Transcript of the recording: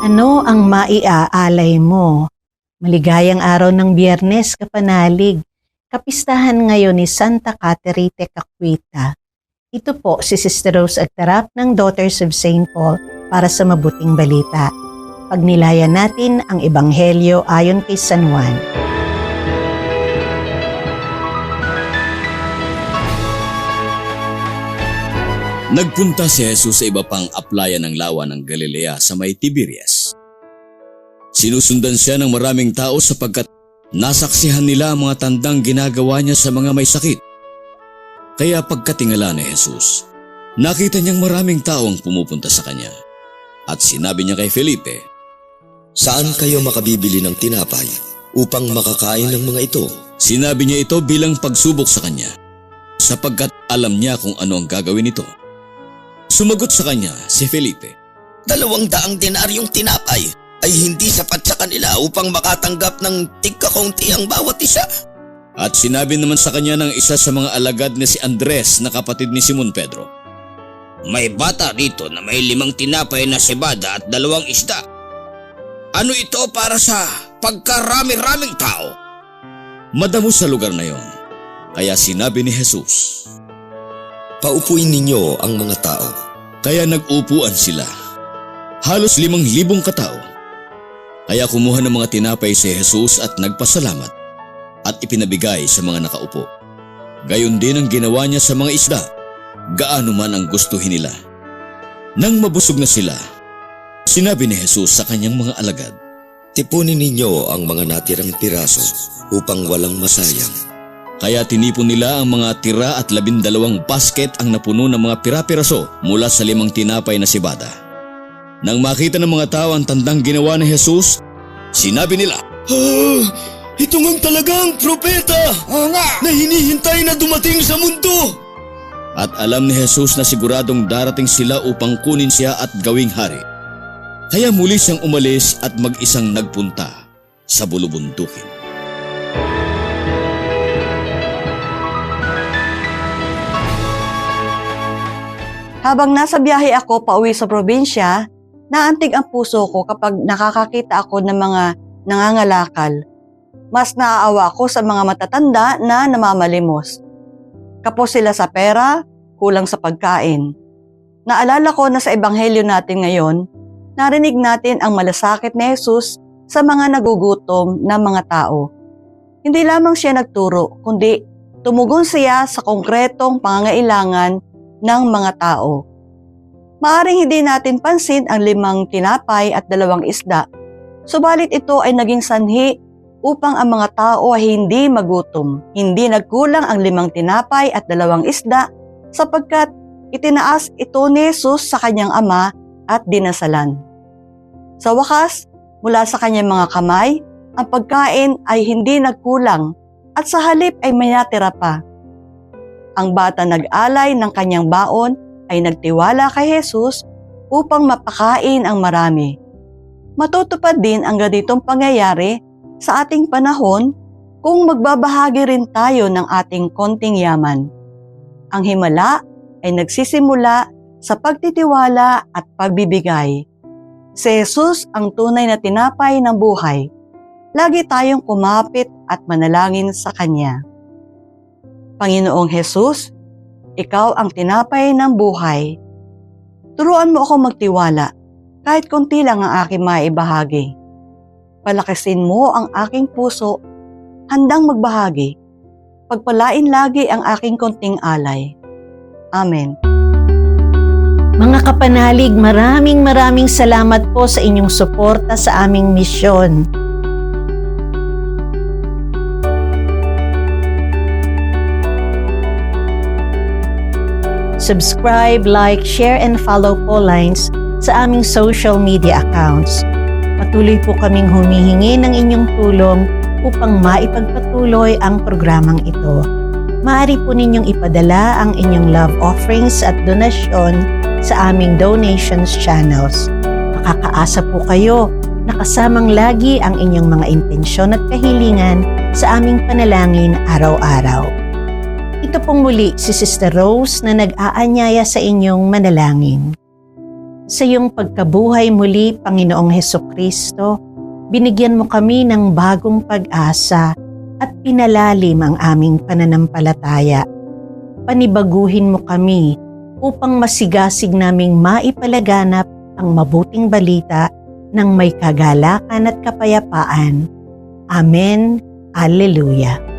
Ano ang maiaalay mo? Maligayang araw ng Biyernes, kapanalig. Kapistahan ngayon ni Santa Caterite Caquita. Ito po si Sister Rose Agtarap ng Daughters of St. Paul para sa mabuting balita. Pagnilayan natin ang Ebanghelyo ayon kay San Juan. Nagpunta si Jesus sa iba pang aplayan ng lawa ng Galilea sa may Tiberias. Sinusundan siya ng maraming tao sapagkat nasaksihan nila ang mga tandang ginagawa niya sa mga may sakit. Kaya pagkatingala ni Jesus, nakita niyang maraming tao ang pumupunta sa kanya. At sinabi niya kay Felipe, "Saan kayo makabibili ng tinapay upang makakain ng mga ito?" Sinabi niya ito bilang pagsubok sa kanya, sapagkat alam niya kung ano ang gagawin nito. Sumagot sa kanya si Felipe, 200 denaryong tinapay ay hindi sapat sa kanila upang makatanggap ng tigkakaunti ang bawat isa. At sinabi naman sa kanya ng isa sa mga alagad na si Andres na kapatid ni Simon Pedro, "May bata dito na may 5 tinapay na cebada at 2 isda. Ano ito para sa pagkarami-raming tao?" Madamo sa lugar na yon, kaya sinabi ni Jesus, "Paupuin ninyo ang mga tao." Kaya nag-upuan sila, halos 5,000 katao. Kaya kumuha ng mga tinapay si Jesus at nagpasalamat at ipinabigay sa mga nakaupo. Gayon din ang ginawa niya sa mga isda, gaano man ang gustuhin nila. Nang mabusog na sila, sinabi ni Jesus sa kanyang mga alagad, "Tipunin ninyo ang mga natirang piraso upang walang masayang." Kaya tinipon nila ang mga tira at 12 basket ang napuno ng mga pira-piraso mula sa 5 tinapay na cebada. Nang makita ng mga tao ang tandang ginawa ni Jesus, sinabi nila, Ito nga talagang propeta na hinihintay na dumating sa mundo. At alam ni Jesus na siguradong darating sila upang kunin siya at gawing hari. Kaya muli siyang umalis at mag-isang nagpunta sa bulubundukin. Habang nasa biyahe ako pauwi sa probinsya, naantig ang puso ko kapag nakakakita ako ng mga nangangalakal. Mas naaawa ako sa mga matatanda na namamalimos. Kapos sila sa pera, kulang sa pagkain. Naalala ko na sa ebanghelyo natin ngayon, narinig natin ang malasakit ni Jesus sa mga nagugutom na mga tao. Hindi lamang siya nagturo, kundi tumugon siya sa konkretong pangangailangan ng mga tao. Maaring hindi natin pansin ang 5 tinapay at 2 isda, subalit ito ay naging sanhi upang ang mga tao ay hindi magutom. Hindi nagkulang ang 5 tinapay at 2 isda sapagkat itinaas ito ni Jesus sa kanyang ama at dinasalan. Sa wakas, mula sa kanyang mga kamay, ang pagkain ay hindi nagkulang at sa halip ay may natira pa. Ang bata nag-alay ng kanyang baon ay nagtiwala kay Jesus upang mapakain ang marami. Matutupad din ang ganitong pangyayari sa ating panahon kung magbabahagi rin tayo ng ating konting yaman. Ang himala ay nagsisimula sa pagtitiwala at pagbibigay. Si Jesus ang tunay na tinapay ng buhay. Lagi tayong kumapit at manalangin sa Kanya. Panginoong Jesus, Ikaw ang tinapay ng buhay. Turuan mo ako magtiwala, kahit konti lang ang aking maibahagi. Palakasin mo ang aking puso, handang magbahagi. Pagpalain lagi ang aking konting alay. Amen. Mga kapanalig, maraming salamat po sa inyong suporta sa aming misyon. Subscribe, like, share, and follow po lines sa aming social media accounts. Patuloy po kaming humihingi ng inyong tulong upang maipagpatuloy ang programang ito. Maaari po ninyong ipadala ang inyong love offerings at donasyon sa aming donations channels. Makakaasa po kayo na kasamang lagi ang inyong mga intensyon at kahilingan sa aming panalangin araw-araw. Ito pong muli si Sister Rose na nag-aanyaya sa inyong manalangin. Sa iyong pagkabuhay muli, Panginoong Hesukristo, binigyan mo kami ng bagong pag-asa at pinalalim ang aming pananampalataya. Panibaguhin mo kami upang masigasig naming maipalaganap ang mabuting balita ng may kagalakan at kapayapaan. Amen. Alleluia.